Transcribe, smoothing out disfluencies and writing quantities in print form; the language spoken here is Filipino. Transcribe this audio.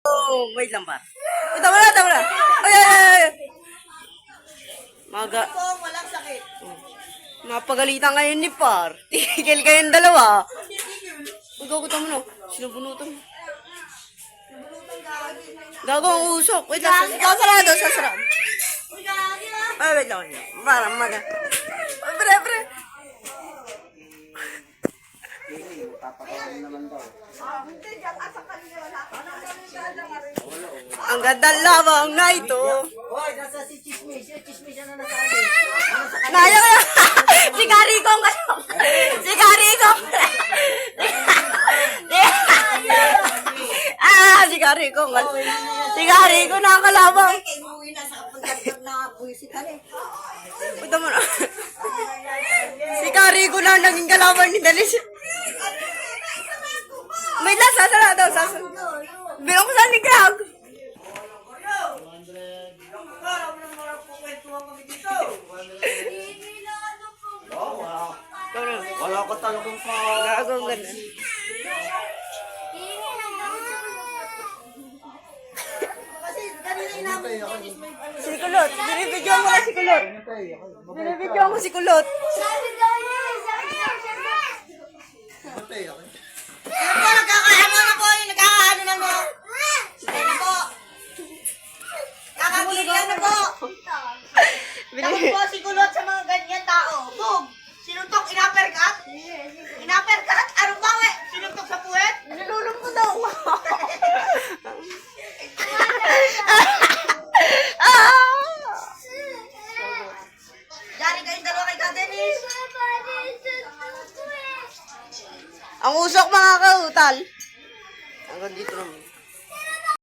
Oh, wait lang par. Tama na, tama na. Ay, ay, ay. Maga. Walang sakit. Mapagalitan ngayon ni par. Tigil kayong dalawa. Gagutan mo no. Sinubunutan mo. Gago ang usok. Wait lang. Sasarado, sasarado. Ay, wait lang. Parang maga. Pre. Ang gandang labang na ito. Hoy, nasa si Chismis. Si Chismis na nasabi. Naya kaya. Si Karikong kayo. Si Karikong. Si Karikong. Si Karikong na ang kalabang. Kay Muwi na sa kapagdagdag na buwisit ka eh. Punta mo na. Si Karikong na naging kalabang ni Dalis. May lasa, sasara daw, sasara. Bilang ko saan ni Greg. Wala ko talagang pa. Gagawin ganun. Kasi kanina inamin ni Dennis may Si Kulot. Binibidyoan mo na si Kulot. Binibidyoan ko si Kulot. Sabi daw niya.